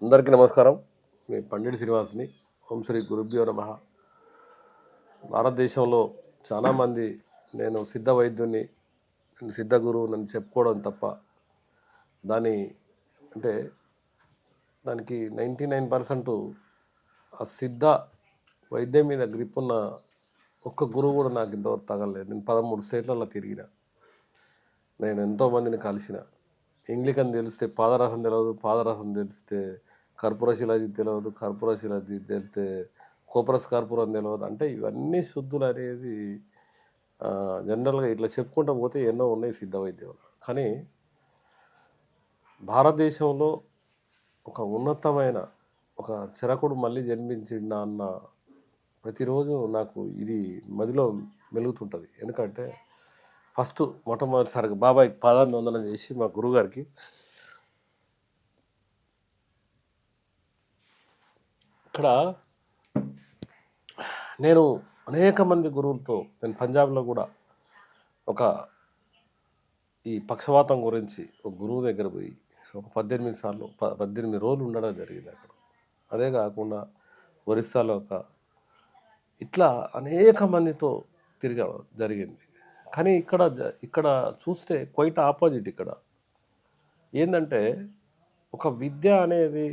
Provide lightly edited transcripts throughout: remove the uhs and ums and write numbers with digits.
అందరికీ నమస్కారం. మీ పండిట్ శ్రీనివాస్ని. ఓం శ్రీ గురుభ్యో నమః. భారతదేశంలో చాలామంది నేను సిద్ధ వైద్యుని, నేను సిద్ధ గురువు నన్ను చెప్పుకోవడం తప్ప దాని అంటే దానికి 99% ఆ సిద్ధ వైద్యం మీద గ్రిప్ ఉన్న ఒక్క గురువు కూడా నాకు ఇంతవరకు తగలలేదు. నేను 13 స్టేట్లలో తిరిగిన, నేను ఎంతోమందిని కలిసిన. ఇంగ్లీకన్ తెలిస్తే పాదరసం తెలియదు, పాదరసం తెలిస్తే కర్పూర శిలాజి తెలియదు, కర్పూర శిలాజి తెలిస్తే కోపరస్ కర్పూరం తెలియదు. అంటే ఇవన్నీ శుద్ధులు అనేది జనరల్గా ఇట్లా చెప్పుకుంటూ పోతే ఎన్నో ఉన్నాయి సిద్ధ వైద్యంలో. కానీ భారతదేశంలో ఒక ఉన్నతమైన ఒక చరకుడు మళ్ళీ జన్మించిండా అన్న ప్రతిరోజు నాకు ఇది మదిలో మెలుగుతుంటుంది. ఎందుకంటే ఫస్ట్ మొట్టమొదటిసారిగా బాబాయ్కి పాదాభివందనం చేసి మా గురువుగారికి ఇక్కడ నేను అనేక మంది గురువులతో నేను పంజాబ్లో కూడా ఒక ఈ పక్షవాతం గురించి ఒక గురువు దగ్గర పోయి ఒక 18 రోజులు ఉండడం జరిగింది అక్కడ. అదే కాకుండా ఒరిస్సాలో ఇట్లా అనేక మందితో తిరగడం జరిగింది. కానీ ఇక్కడ చూస్తే క్వైట్ ఆపోజిట్. ఇక్కడ ఏంటంటే ఒక విద్య అనేది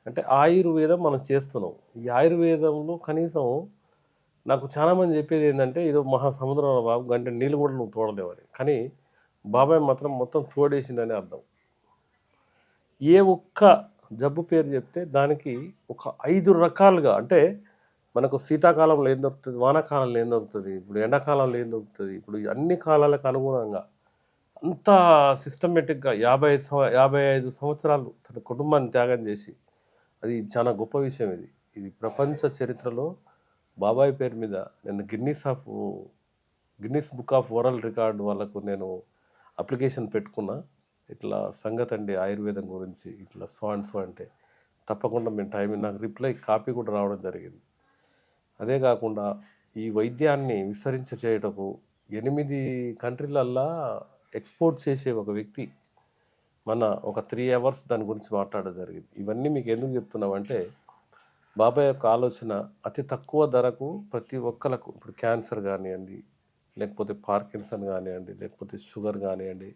అంటే ఆయుర్వేదం మనం చేస్తున్నాం. ఈ ఆయుర్వేదంలో కనీసం నాకు చాలామంది చెప్పేది ఏంటంటే ఏదో మహాసముద్రంలో బాబు గంట నీళ్ళు కూడా నువ్వు తోడలేవని. కానీ బాబాయ్ మాత్రం మొత్తం తోడేసిందని అర్థం. ఏ ఒక్క జబ్బు పేరు చెప్తే దానికి ఒక 5 రకాలుగా, అంటే మనకు శీతాకాలంలో ఏం దొరుకుతుంది, వానాకాలంలో ఏం దొరుకుతుంది, ఇప్పుడు ఎండాకాలంలో ఏం దొరుకుతుంది, ఇప్పుడు అన్ని కాలాలకు అనుగుణంగా అంత సిస్టమేటిక్గా 55 సంవత్సరాలు తన కుటుంబాన్ని త్యాగం చేసి, అది చాలా గొప్ప విషయం. ఇది ప్రపంచ చరిత్రలో బాబాయ్ పేరు మీద నేను Guinness book of world record వాళ్ళకు నేను అప్లికేషన్ పెట్టుకున్నా. ఇట్లా సంగతి అండి ఆయుర్వేదం గురించి ఇట్లా సో అంటే తప్పకుండా మేము టైం, నాకు రిప్లై కాపీ కూడా రావడం జరిగింది. అదే కాకుండా ఈ వైద్యాన్ని చేయటకు 8 కంట్రీలల్లా ఎక్స్పోర్ట్ చేసే ఒక వ్యక్తి మన ఒక 3 hours దాని గురించి మాట్లాడడం జరిగింది. ఇవన్నీ మీకు ఎందుకు చెప్తున్నామంటే బాబాయ్ యొక్క ఆలోచన అతి తక్కువ ధరకు ప్రతి ఒక్కరికి, ఇప్పుడు క్యాన్సర్ కానివ్వండి, లేకపోతే పార్కిన్సన్ కానివ్వండి, లేకపోతే షుగర్ కానివ్వండి,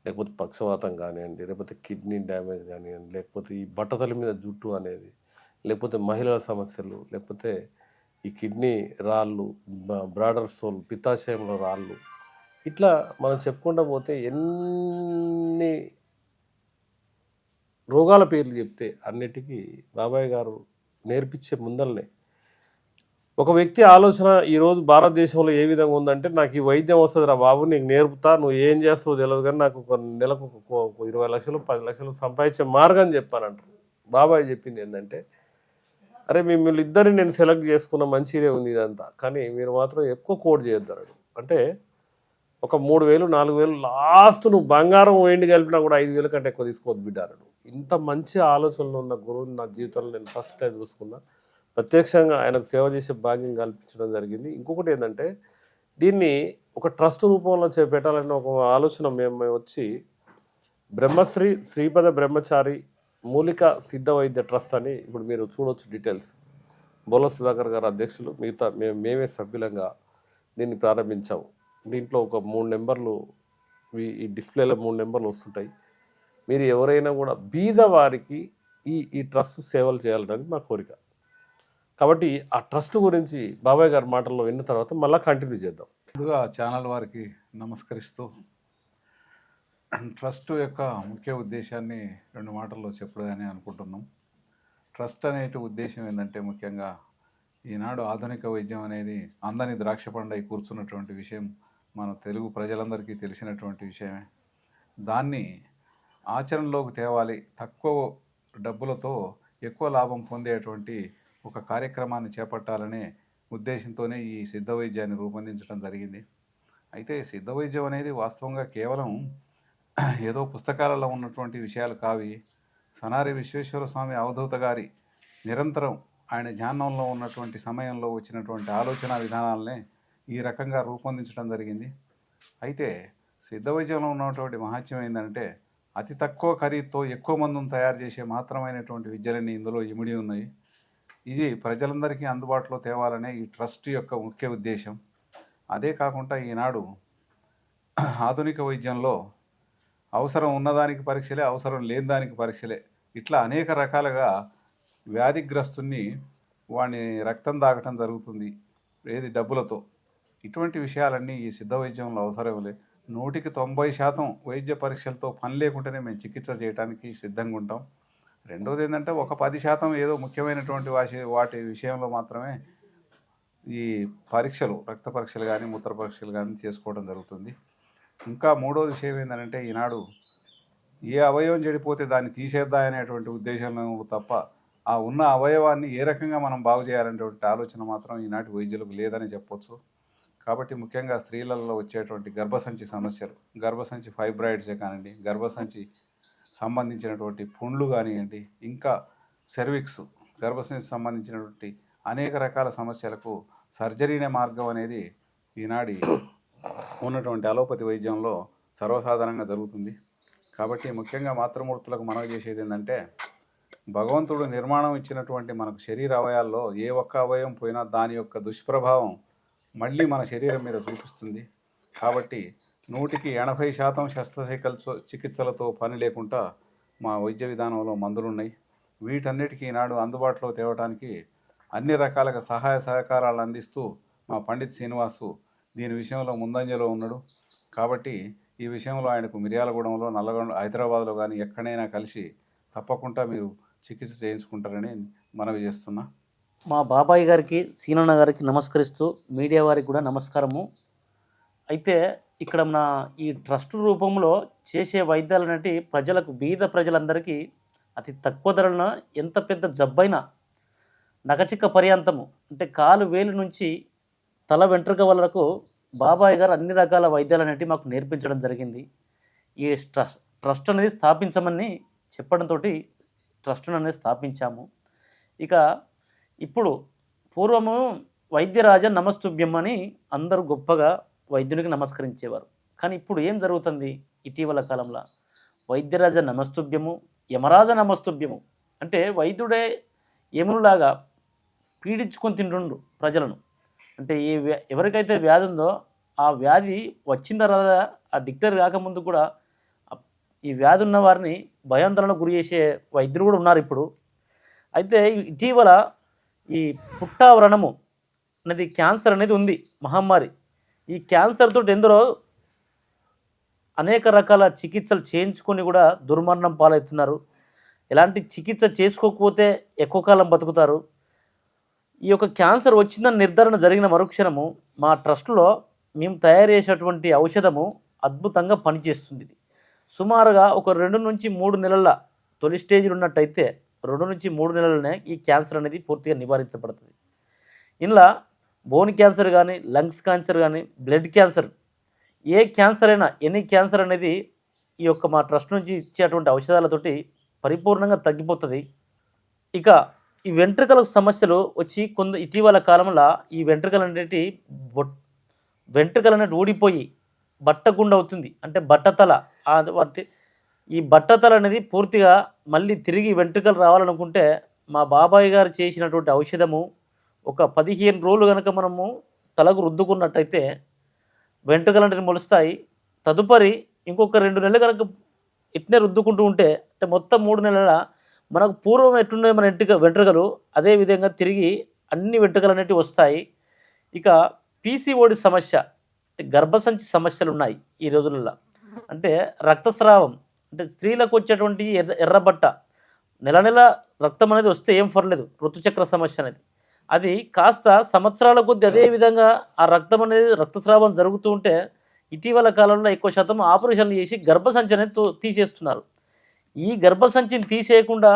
లేకపోతే పక్షవాతం కానివ్వండి, లేకపోతే కిడ్నీ డ్యామేజ్ కానివ్వండి, లేకపోతే ఈ బట్టతల మీద జుట్టు అనేది, లేకపోతే మహిళల సమస్యలు, లేకపోతే ఈ కిడ్నీ రాళ్ళు, బ్రాడర్ సోల్, పిత్తాశయంలో రాళ్ళు, ఇట్లా మనం చెప్పుకుంటూ పోతే ఎన్ని రోగాల పేర్లు చెప్తే అన్నిటికీ బాబాయ్ గారు నేర్పించే ముందరనే ఒక వ్యక్తి ఆలోచన ఈరోజు భారతదేశంలో ఏ విధంగా ఉందంటే, నాకు ఈ వైద్యం వస్తుంది రా బాబు, నీకు నేర్పుతా, నువ్వు ఏం చేస్తావు తెలియదు, కానీ నాకు నెలకు 20 లక్షలు 10 లక్షలు సంపాదించే మార్గం చెప్పానంటారు. బాబాయ్ చెప్పింది ఏంటంటే, అరే మిమ్మల్ని ఇద్దరిని నేను సెలెక్ట్ చేసుకున్న మంచిదే ఉంది ఇదంతా, కానీ మీరు మాత్రం ఎక్కువ కోట్ చేయొద్దారు. అంటే ఒక 3,000 4,000 లాస్ట్ నువ్వు బంగారం వేండి కలిపినా కూడా 5,000 కంటే ఎక్కువ తీసుకోవద్దు బిడ్డారు. ఇంత మంచి ఆలోచనలు ఉన్న గురువుని నా జీవితంలో నేను ఫస్ట్ టైం చూసుకున్నా. ప్రత్యక్షంగా ఆయనకు సేవ చేసే భాగ్యం కల్పించడం జరిగింది. ఇంకొకటి ఏంటంటే, దీన్ని ఒక ట్రస్ట్ రూపంలో పెట్టాలన్న ఒక ఆలోచన మేము వచ్చి బ్రహ్మశ్రీ శ్రీపద బ్రహ్మచారి మూలిక సిద్ధ వైద్య ట్రస్ట్ అని ఇప్పుడు మీరు చూడవచ్చు డీటెయిల్స్. బోల సుధాకర్ గారు అధ్యక్షులు, మిగతా మేమే సభ్యులంగా దీన్ని ప్రారంభించాము. దీంట్లో ఒక 3 నెంబర్లు, ఈ డిస్ప్లేలో 3 నెంబర్లు వస్తుంటాయి. మీరు ఎవరైనా కూడా బీద వారికి ఈ ట్రస్ట్ సేవలు చేయాలని మా కోరిక. కాబట్టి ఆ ట్రస్ట్ గురించి బాబాయ్ గారి మాటల్లో విన్న తర్వాత మళ్ళీ కంటిన్యూ చేద్దాం. ముందుగా ఛానల్ వారికి నమస్కరిస్తూ ట్రస్ట్ యొక్క ముఖ్య ఉద్దేశాన్ని 2 మాటల్లో చెప్పడని అనుకుంటున్నాం. ట్రస్ట్ అనేటి ఉద్దేశం ఏంటంటే, ముఖ్యంగా ఈనాడు ఆధునిక వైద్యం అనేది అందని ద్రాక్ష పండై కూర్చున్నటువంటి విషయం మన తెలుగు ప్రజలందరికీ తెలిసినటువంటి విషయమే. దాన్ని ఆచరణలోకి తేవాలి, తక్కువ డబ్బులతో ఎక్కువ లాభం పొందేటువంటి ఒక కార్యక్రమాన్ని చేపట్టాలనే ఉద్దేశంతోనే ఈ సిద్ధ వైద్యాన్ని రూపొందించడం జరిగింది. అయితే సిద్ధ వైద్యం అనేది వాస్తవంగా కేవలం ఏదో పుస్తకాలలో ఉన్నటువంటి విషయాలు కావి. సనారి విశ్వేశ్వర స్వామి అవధూత గారి నిరంతరం ఆయన ధ్యానంలో ఉన్నటువంటి సమయంలో వచ్చినటువంటి ఆలోచన విధానాలనే ఈ రకంగా రూపొందించడం జరిగింది. అయితే సిద్ధ వైద్యంలో ఉన్నటువంటి మహత్యం ఏంటంటే, అతి తక్కువ ఖరీదుతో ఎక్కువ మందును తయారు చేసే మాత్రమైనటువంటి విద్యలన్నీ ఇందులో ఇమిడి ఉన్నాయి. ఇది ప్రజలందరికీ అందుబాటులో తేవాలనే ఈ ట్రస్ట్ యొక్క ముఖ్య ఉద్దేశం. అదే కాకుండా ఈనాడు ఆధునిక వైద్యంలో అవసరం ఉన్నదానికి పరీక్షలే, అవసరం లేని దానికి పరీక్షలే, ఇట్లా అనేక రకాలుగా వ్యాధిగ్రస్తుని వాడిని రక్తం దాగటం జరుగుతుంది ఏది డబ్బులతో. ఇటువంటి విషయాలన్నీ ఈ సిద్ధ వైద్యంలో అవసరం లే. 100% వైద్య పరీక్షలతో పని లేకుండానే మేము చికిత్స చేయడానికి సిద్ధంగా ఉంటాం. రెండోది ఏంటంటే ఒక 10% ఏదో ముఖ్యమైనటువంటి వాటి విషయంలో మాత్రమే ఈ పరీక్షలు, రక్త పరీక్షలు కానీ మూత్ర పరీక్షలు కానీ చేసుకోవడం జరుగుతుంది. ఇంకా మూడో విషయం ఏంటంటే ఈనాడు ఏ అవయవం చెడిపోతే దాన్ని తీసేద్దామనేటువంటి ఉద్దేశంలో తప్ప ఆ ఉన్న అవయవాన్ని ఏ రకంగా మనం బాగు చేయాలనేటువంటి ఆలోచన మాత్రం ఈనాటి వైద్యులకు లేదని చెప్పొచ్చు. కాబట్టి ముఖ్యంగా స్త్రీలలో వచ్చేటువంటి గర్భసంచి సమస్యలు, గర్భసంచి ఫైబ్రాయిడ్సే కానివ్వండి, గర్భసంచి సంబంధించినటువంటి పుండ్లు కానివ్వండి, ఇంకా సెర్విక్స్, గర్భసంచి సంబంధించినటువంటి అనేక రకాల సమస్యలకు సర్జరీనే మార్గం అనేది ఈనాడి ఉన్నటువంటి అలోపతి వైద్యంలో సర్వసాధారణంగా జరుగుతుంది. కాబట్టి ముఖ్యంగా మాతృమూర్తులకు మనవి చేసేది ఏంటంటే, భగవంతుడు నిర్మాణం ఇచ్చినటువంటి మనకు శరీర అవయాల్లో ఏ ఒక్క అవయవం పోయినా దాని యొక్క దుష్ప్రభావం మళ్ళీ మన శరీరం మీద చూపిస్తుంది. కాబట్టి 180% శస్త్రచికిత్సలతో పని లేకుండా మా వైద్య విధానంలో మందులున్నాయి. వీటన్నిటికీ ఈనాడు అందుబాటులో తేవడానికి అన్ని రకాలుగా సహాయ సహకారాలు అందిస్తూ మా పండిత్ శ్రీనివాసు దీని విషయంలో ముందంజలో ఉన్నాడు. కాబట్టి ఈ విషయంలో ఆయనకు మిర్యాలగూడెంలో, నల్లగొండ, హైదరాబాద్లో కానీ ఎక్కడైనా కలిసి తప్పకుండా మీరు చికిత్స చేయించుకుంటారని మనవి చేస్తున్నా. మా బాబాయ్ గారికి, సీనన్న గారికి నమస్కరిస్తూ మీడియా వారికి కూడా నమస్కారము. అయితే ఇక్కడ మన ఈ ట్రస్ట్ రూపంలో చేసే వైద్యాలు అనేవి ప్రజలకు, బీద ప్రజలందరికీ అతి తక్కువ ధరన ఎంత పెద్ద జబ్బైనా నగచిక్క పర్యాంతము అంటే కాలు వేలు నుంచి తల వెంట్రుక వరకు బాబాయ్ గారు అన్ని రకాల వైద్యాలు అనేవి మాకు నేర్పించడం జరిగింది. ఈ ట్రస్ట్ అనేది స్థాపించమని చెప్పడంతో ట్రస్ట్ అనేది స్థాపించాము. ఇక ఇప్పుడు పూర్వము వైద్యరాజ నమస్తుభ్యం అని అందరూ గొప్పగా వైద్యునికి నమస్కరించేవారు. కానీ ఇప్పుడు ఏం జరుగుతుంది, ఇటీవల కాలంలో వైద్యరాజ నమస్తుభ్యము, యమరాజ నమస్తుభ్యము అంటే వైద్యుడే యమునులాగా పీడించుకొని తింటుండు ప్రజలను. అంటే ఎవరికైతే వ్యాధి ఉందో ఆ వ్యాధి వచ్చిన తర్వాత ఆ డిక్లేర్ కాకముందు కూడా ఈ వ్యాధి ఉన్న వారిని భయాందోళనకు గురి చేసే వైద్యులు కూడా ఉన్నారు ఇప్పుడు. అయితే ఇటీవల ఈ పుట్టావ్రణము అనేది క్యాన్సర్ అనేది ఉంది, మహమ్మారి. ఈ క్యాన్సర్ తోటి ఎందరో అనేక రకాల చికిత్సలు చేయించుకొని కూడా దుర్మరణం పాలవుతున్నారు. ఎలాంటి చికిత్స చేసుకోకపోతే ఎక్కువ కాలం బతుకుతారు. ఈ యొక్క క్యాన్సర్ వచ్చిందని నిర్ధారణ జరిగిన మరుక్షణము మా ట్రస్ట్లో మేము తయారు చేసేటువంటి ఔషధము అద్భుతంగా పనిచేస్తుంది. సుమారుగా ఒక 2 నుంచి 3 నెలల తొలి స్టేజ్లో ఉన్నట్టయితే 2 నుంచి 3 నెలలనే ఈ క్యాన్సర్ అనేది పూర్తిగా నివారించబడుతుంది. ఇలా బోన్ క్యాన్సర్ కానీ, లంగ్స్ క్యాన్సర్ కానీ, బ్లడ్ క్యాన్సర్, ఏ క్యాన్సర్ అయినా, ఎనీ క్యాన్సర్ అనేది ఈ యొక్క మా ట్రస్ట్ నుంచి ఇచ్చేటువంటి ఔషధాలతోటి పరిపూర్ణంగా తగ్గిపోతుంది. ఇక ఈ వెంట్రుకల సమస్యలు వచ్చి ఇటీవల కాలంలో ఈ వెంట్రుకలు అనేటి ఊడిపోయి బట్టగుండ అవుతుంది. అంటే బట్టతల, ఈ బట్టతల అనేది పూర్తిగా మళ్ళీ తిరిగి వెంట్రుకలు రావాలనుకుంటే మా బాబాయ్ గారు చేసినటువంటి ఔషధము ఒక 15 రోజులు కనుక మనము తలకు రుద్దుకున్నట్టయితే వెంట్రుకలు అనేవి మొలుస్తాయి. తదుపరి ఇంకొక 2 నెలలు కనుక ఇట్నే రుద్దుకుంటూ ఉంటే అంటే మొత్తం 3 నెలల మనకు పూర్వం ఎట్లున్నాయి మన వెంట్రుకలు అదే విధంగా తిరిగి అన్ని వెంట్రుకలు అనేవి వస్తాయి. ఇక పీసీఓడి సమస్య అంటే గర్భసంచి సమస్యలు ఉన్నాయి ఈ రోజులలో. అంటే రక్తస్రావం అంటే స్త్రీలకు వచ్చేటువంటి ఎర్రబట్ట, నెల రక్తం అనేది వస్తే ఏం పర్లేదు, ఋతుచక్ర సమస్య అనేది అది కాస్త సంవత్సరాల కొద్దీ అదే విధంగా ఆ రక్తం అనేది రక్తస్రావం జరుగుతూ ఉంటే ఇటీవల కాలంలో ఎక్కువ శాతం ఆపరేషన్లు చేసి గర్భసంచి అనేది తీసేస్తున్నారు. ఈ గర్భసంచిని తీసేయకుండా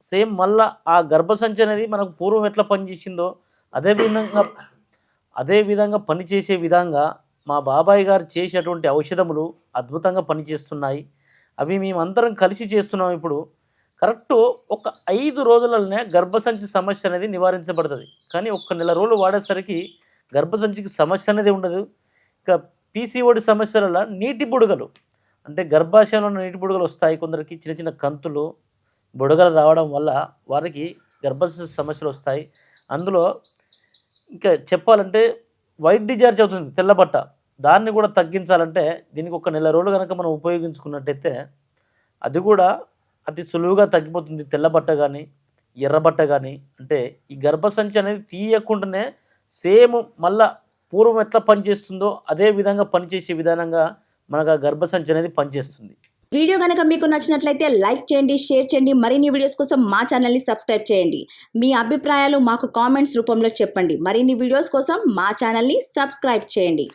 సేమ్ మళ్ళా ఆ గర్భసంచి అనేది మనకు పూర్వం ఎట్లా పనిచేసిందో అదే విధంగా పనిచేసే విధంగా మా బాబాయ్ గారు చేసేటువంటి ఔషధములు అద్భుతంగా పనిచేస్తున్నాయి. అవి మేమందరం కలిసి చేస్తున్నాం. ఇప్పుడు కరెక్ట్ ఒక 5 రోజులనే గర్భసంచి సమస్య అనేది నివారించబడుతుంది. కానీ 1 నెల రోజులు వాడేసరికి గర్భసంచికి సమస్య అనేది ఉండదు. ఇక పీసీఓడి సమస్యలలో నీటి బుడగలు అంటే గర్భాశయంలో నీటి బుడగలు వస్తాయి, కొందరికి చిన్న చిన్న కంతులు బుడగలు రావడం వల్ల వారికి గర్భాశయ సమస్యలు వస్తాయి. అందులో ఇంకా చెప్పాలంటే వైట్ డిశ్చార్జ్ అవుతుంది తెల్లబట్ట, దాన్ని కూడా తగ్గించాలంటే దీనికి ఒక నెల రోజులు కనుక మనం ఉపయోగించుకున్నట్టయితే అది కూడా అతి సులువుగా తగ్గిపోతుంది. తెల్లబట్ట కానీ ఎర్రబట్ట కానీ, అంటే ఈ గర్భసంచి అనేది తీయకుండానే సేమ్ మళ్ళా పూర్వం ఎట్లా పనిచేస్తుందో అదే విధంగా పనిచేసే విధానంగా మనకు ఆ గర్భసంచి అనేది పనిచేస్తుంది. వీడియో కనుక మీకు నచ్చినట్లయితే లైక్ చేయండి, షేర్ చేయండి. మరిన్ని వీడియోస్ కోసం మా ఛానల్ని సబ్స్క్రైబ్ చేయండి. మీ అభిప్రాయాలు మాకు కామెంట్స్ రూపంలో చెప్పండి. మరిన్ని వీడియోస్ కోసం మా ఛానల్ని సబ్స్క్రైబ్ చేయండి.